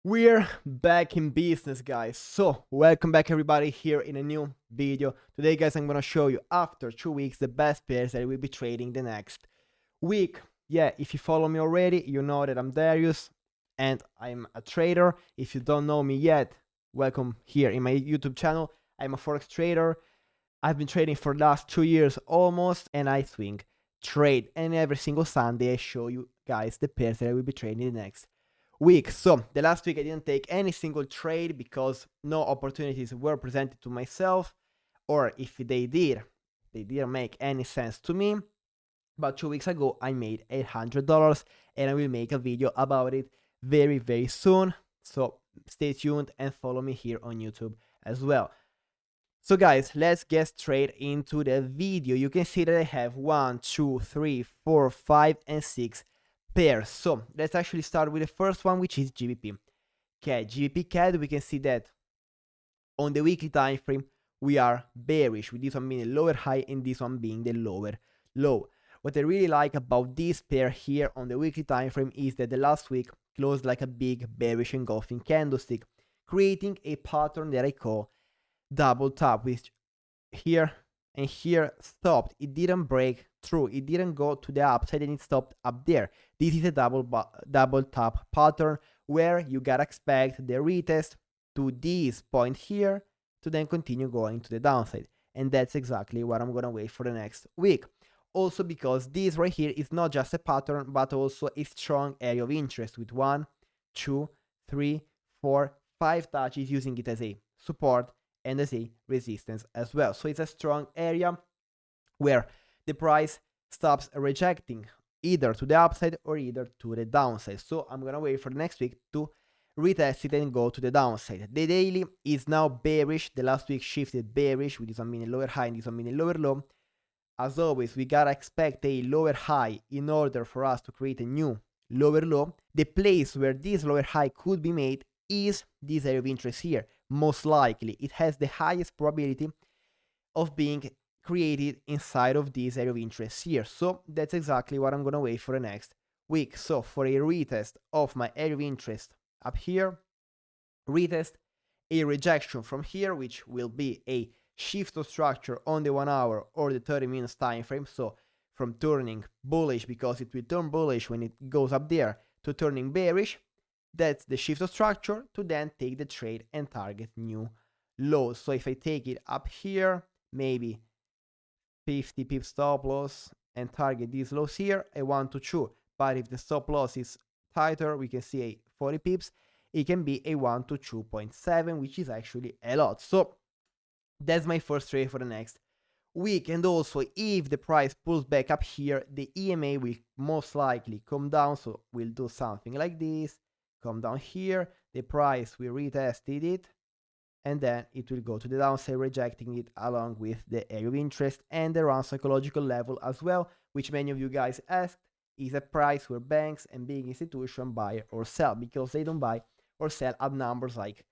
We're back in business, guys. So, welcome back, everybody, here in a new video. Today, guys, I'm gonna show you after 2 weeks the best pairs that I will be trading the next week. Yeah, if you follow me already, you know that I'm Darius and I'm a trader. If you don't know me yet, welcome here in my YouTube channel. I'm a Forex trader. I've been trading for the last 2 years almost, and I swing trade. And every single Sunday, I show you guys the pairs that I will be trading the next week. So the last week I didn't take any single trade because no opportunities were presented to myself, or if they didn't make any sense to me. But 2 weeks ago I made $800 and I will make a video about it very soon. So stay tuned and follow me here on YouTube as well. So guys, let's get straight into the video. You can see that I have 1, 2, 3, 4, 5, and 6 pairs. So let's actually start with the first one, which is GBP CAD. GBP CAD, we can see that on the weekly time frame we are bearish, with this one being the lower high and this one being the lower low. What I really like about this pair here on the weekly time frame is that the last week closed like a big bearish engulfing candlestick, creating a pattern that I call double top, which here and here stopped. It didn't break through, it didn't go to the upside, and it stopped up there. This is a double top pattern where you gotta expect the retest to this point here to then continue going to the downside, and that's exactly what I'm gonna wait for the next week. Also, because this right here is not just a pattern but also a strong area of interest with 1, 2, 3, 4, 5 touches, using it as a support and as a resistance as well. So it's a strong area where the price stops rejecting either to the upside or either to the downside. So I'm gonna wait for the next week to retest it and go to the downside. The daily is now bearish. The last week shifted bearish, with this one meaning lower high and this one meaning lower low. As always, we gotta expect a lower high in order for us to create a new lower low. The place where this lower high could be made is this area of interest here. Most likely it has the highest probability of being created inside of this area of interest here. So that's exactly what I'm gonna wait for the next week. So for a retest of my area of interest up here, retest, a rejection from here, which will be a shift of structure on the 1 hour or the 30 minutes time frame. So from turning bullish, because it will turn bullish when it goes up there, to turning bearish, that's the shift of structure to then take the trade and target new lows. So if I take it up here, maybe 50 pips stop loss and target these lows here, I want to chew. But if the stop loss is tighter, we can see a 40 pips, it can be a 1 to 2.7, which is actually a lot. So that's my first trade for the next week. And also, if the price pulls back up here, the EMA will most likely come down. So we'll do something like this, come down here, the price will retested it, and then it will go to the downside, rejecting it along with the area of interest and the round psychological level as well, which many of you guys asked is a price where banks and big institutions buy or sell, because they don't buy or sell at numbers like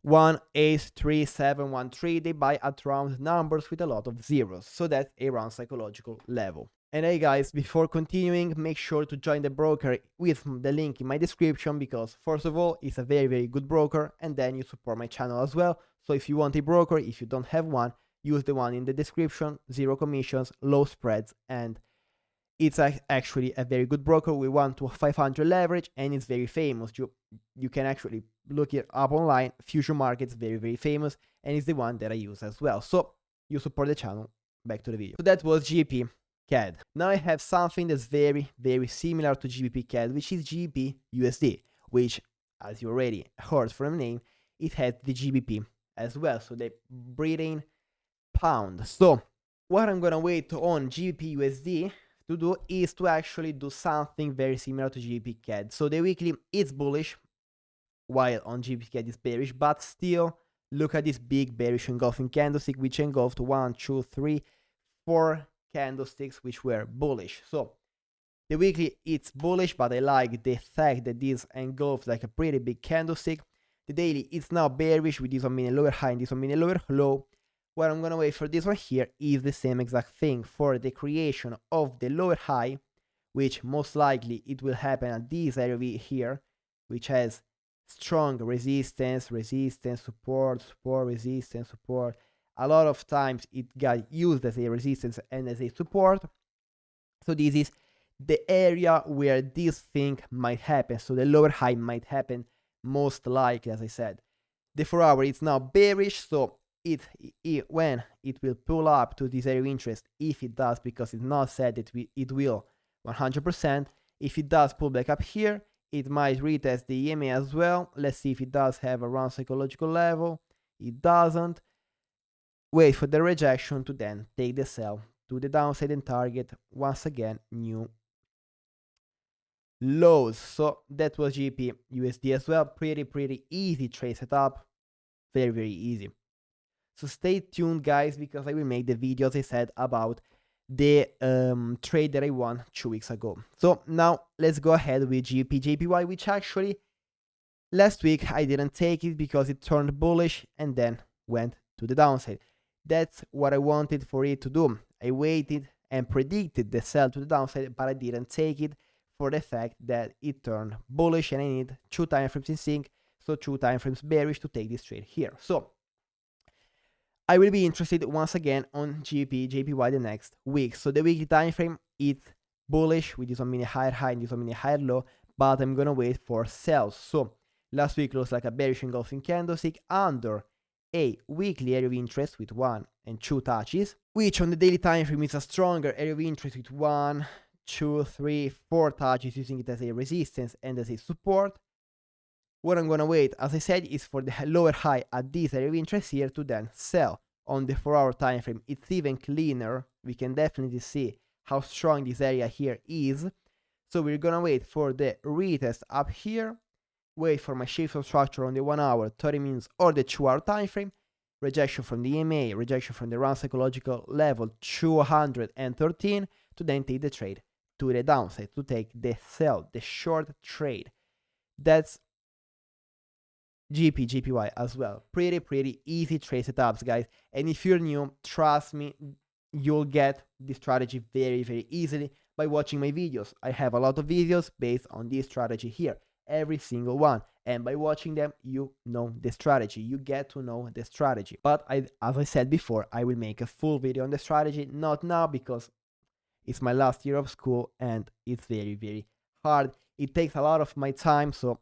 183,713. They buy at round numbers with a lot of zeros. So that's a round psychological level. And hey guys, before continuing, make sure to join the broker with the link in my description, because first of all, it's a very good broker, and then you support my channel as well. So if you want a broker, if you don't have one, use the one in the description. Zero commissions, low spreads, and it's actually a very good broker. We want to 500 leverage, and it's very famous. You can actually look it up online. Future Markets, very famous, and it's the one that I use as well. So you support the channel. Back to the video. So that was GBP CAD. Now I have something that's very similar to GBP CAD, which is GBP USD, which, as you already heard from the name, it has the GBP as well, so the British pound. So what I'm gonna wait on GBP USD to do is to actually do something very similar to GBP CAD. So the weekly is bullish, while on GBP CAD is bearish, but still look at this big bearish engulfing candlestick, which engulfed 1, 2, 3, 4 candlesticks which were bullish. So the weekly it's bullish, but I like the fact that this engulfs like a pretty big candlestick. The daily it's now bearish, with this one meaning lower high and this one meaning lower low. What I'm gonna wait for this one here is the same exact thing, for the creation of the lower high, which most likely it will happen at this area here, which has strong resistance, resistance, support, support, resistance, support. A lot of times it got used as a resistance and as a support. So this is the area where this thing might happen. So the lower high might happen most likely, as I said. The 4 hour is now bearish, so when it will pull up to this area of interest, if it does, because it's not said that it will 100%. If it does pull back up here, it might retest the EMA as well. Let's see if it does have a round psychological level. It doesn't. Wait for the rejection to then take the sell to the downside and target once again new lows. So that was GBP USD as well. Pretty easy trade setup. Very easy. So stay tuned, guys, because I will make the video, as I said, about the trade that I won 2 weeks ago. So now let's go ahead with GBP JPY, which actually last week I didn't take it because it turned bullish and then went to the downside. That's what I wanted for it to do. I waited and predicted the sell to the downside, but I didn't take it for the fact that it turned bullish and I need 2 time frames in sync, so 2 time frames bearish to take this trade here. So I will be interested once again on GBP JPY the next week. So the weekly time frame is bullish with this 1 minute higher high and this 1 minute higher low, but I'm gonna wait for sells. So last week looks like a bearish engulfing candlestick under a weekly area of interest with 1 and 2 touches, which on the daily time frame is a stronger area of interest with 1, 2, 3, 4 touches, using it as a resistance and as a support. What I'm gonna wait, as I said, is for the lower high at this area of interest here to then sell. On the 4 hour time frame, it's even cleaner. We can definitely see how strong this area here is. So we're gonna wait for the retest up here, wait for my shift of structure on the 1 hour, 30 minutes, or the 2 hour time frame, rejection from the EMA, rejection from the round psychological level 213, to then take the trade to the downside, to take the sell, the short trade. That's GBP JPY as well. Pretty easy trade setups, guys. And if you're new, trust me, you'll get this strategy very easily by watching my videos. I have a lot of videos based on this strategy here, every single one. And by watching them, you know the strategy. You get to know the strategy. But as I said before, I will make a full video on the strategy. Not now, because it's my last year of school and it's very hard. It takes a lot of my time, so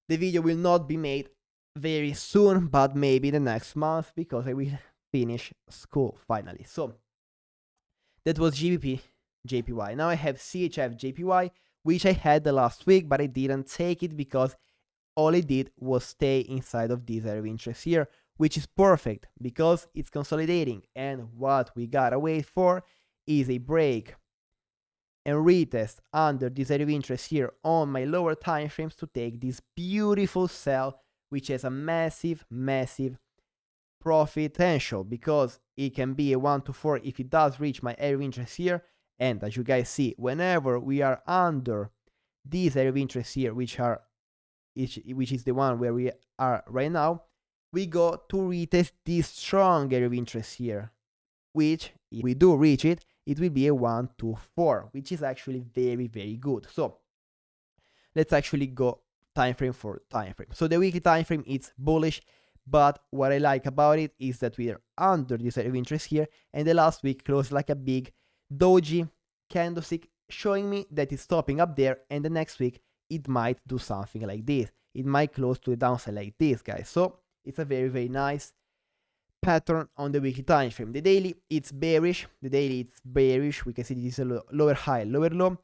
the video will not be made very soon, but maybe the next month, because I will finish school finally. So that was GBP JPY. Now I have CHF JPY, which I had the last week, but I didn't take it because all I did was stay inside of this area of interest here, which is perfect because it's consolidating. And what we gotta wait for is a break and retest under this area of interest here on my lower time frames to take this beautiful sell, which has a massive profit potential, because it can be a 1 to 4 if it does reach my area of interest here. And as you guys see, whenever we are under this area of interest here, which is the one where we are right now, we go to retest this strong area of interest here, which if we do reach it, it will be a 1 to 4, which is actually very good. So let's actually go time frame for time frame. So the weekly time frame is bullish, but what I like about it is that we are under this area of interest here, and the last week closed like a big doji candlestick, showing me that it's stopping up there, and the next week it might do something like this. It might close to the downside like this, guys. So it's a very nice pattern on the weekly time frame. The daily, it's bearish. We can see this is a lower high, lower low,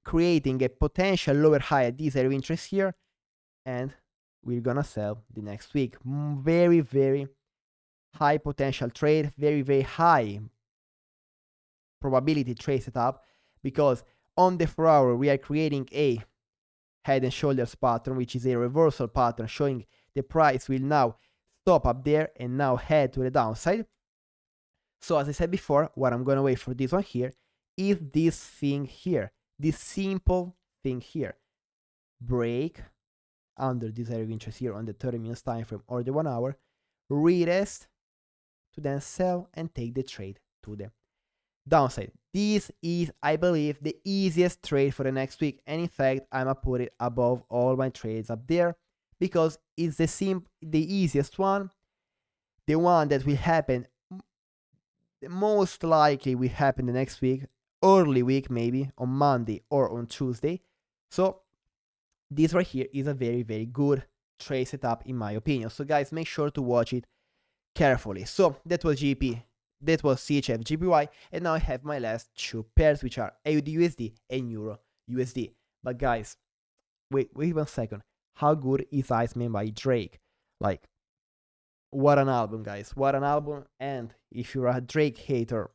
creating a potential lower high at this area of interest here, and we're gonna sell the next week. Very high potential trade, very high probability trade setup, because on the 4 hour we are creating a head and shoulders pattern, which is a reversal pattern, showing the price will now stop up there and now head to the downside. So as I said before, what I'm gonna wait for this one here is this thing here, this simple thing here, break under this area of interest here on the 30 minutes time frame or the 1 hour, retest to then sell and take the trade to the downside. This is, I believe, the easiest trade for the next week, and in fact I'ma put it above all my trades up there because it's the easiest one, the one that will happen most likely will happen the next week, early week maybe on Monday or on Tuesday. So this right here is a very, very good trade setup in my opinion. So guys, make sure to watch it carefully. So that was GP, that was CHF GPY, and now I have my last two pairs, which are AUD USD and Euro USD. But guys, wait 1 second. How good is Iceman by Drake? Like, what an album, guys. What an album. And if you're a Drake hater,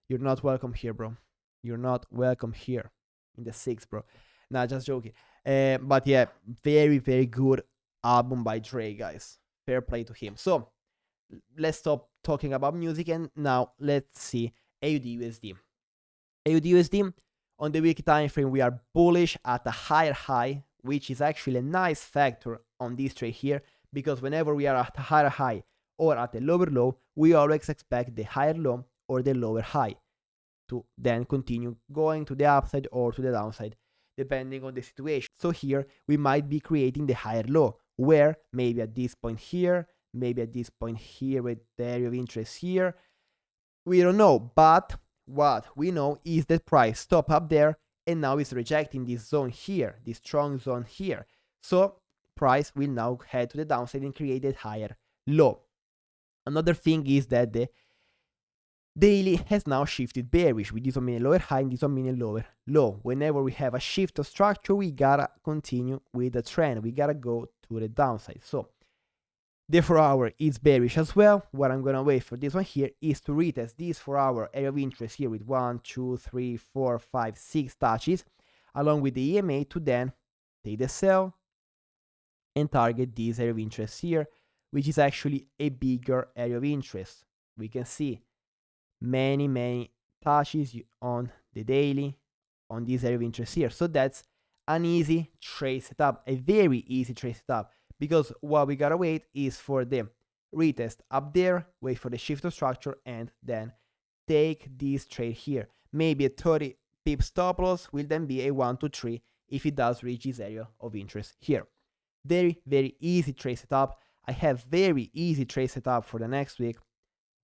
you're not welcome here, bro. You're not welcome here in the six, bro. Nah, just joking. But yeah, very, very good album by Drake, guys. Fair play to him. So let's stop talking about music and now let's see AUD USD. AUD USD on the weekly time frame, we are bullish at a higher high, which is actually a nice factor on this trade here, because whenever we are at a higher high or at a lower low, we always expect the higher low or the lower high to then continue going to the upside or to the downside, depending on the situation. So here we might be creating the higher low, where maybe at this point here, maybe at this point here with the area of interest here, we don't know. But what we know is that price stopped up there and now is rejecting this zone here, this strong zone here. So price will now head to the downside and create a higher low. Another thing is that the daily has now shifted bearish, with this one meaning lower high and this one meaning lower low. Whenever we have a shift of structure, we gotta continue with the trend. We gotta go to the downside. So the 4 hour is bearish as well. What I'm gonna wait for this one here is to retest this 4 hour area of interest here with 1, 2, 3, 4, 5, 6 touches, along with the EMA, to then take the sell and target this area of interest here, which is actually a bigger area of interest. We can see many touches on the daily on this area of interest here. So that's an easy trade setup, a very easy trade setup, because what we gotta wait is for the retest up there, wait for the shift of structure, and then take this trade here. Maybe a 30 pip stop loss will then be a 1 to 3 if it does reach this area of interest here. Very, very easy trade setup. I have very easy trade setup for the next week.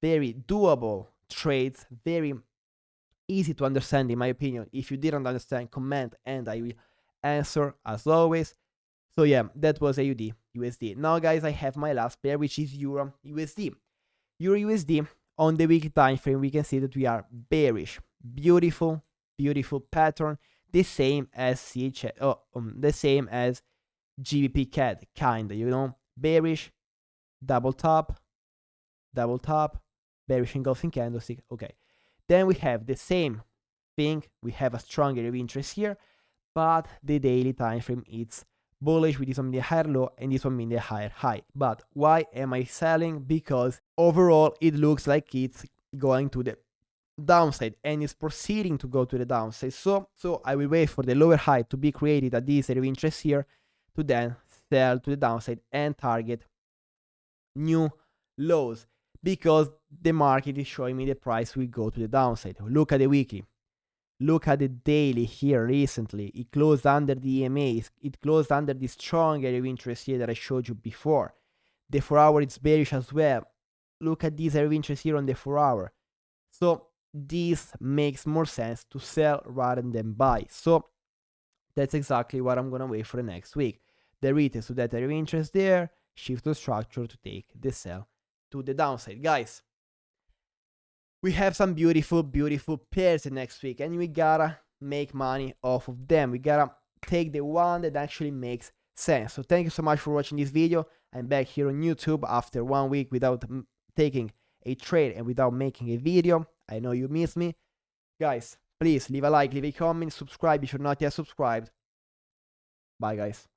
Very doable trades, very easy to understand in my opinion. If you didn't understand, comment and I will answer as always. So yeah, that was AUD USD. Now guys, I have my last pair, which is Euro USD. Euro USD on the weekly time frame, we can see that we are bearish. Beautiful pattern, the same as the same as GBP CAD, kinda, you know, bearish, double top, bearish engulfing candlestick. Okay, then we have the same thing. We have a strong area of interest here, but the daily time frame it's bullish, with this one being the higher low and this one being the higher high. But why am I selling? Because overall it looks like it's going to the downside and is proceeding to go to the downside. So I will wait for the lower high to be created at this area of interest here to then sell to the downside and target new lows, because the market is showing me the price will go to the downside. Look at the weekly, look at the daily here. Recently it closed under the EMAs, it closed under the strong area of interest here that I showed you before. The 4 hour is bearish as well. Look at this area of interest here on the 4 hour. So this makes more sense to sell rather than buy. So that's exactly what I'm gonna wait for the next week. The retest to that area of interest there, shift to structure to take the sell to the downside. Guys, we have some beautiful pairs next week and we gotta make money off of them. We gotta take the one that actually makes sense. So thank you so much for watching this video. I'm back here on YouTube after 1 week without taking a trade and without making a video. I know you miss me. Guys, please leave a like, leave a comment, subscribe if you're not yet subscribed. Bye guys.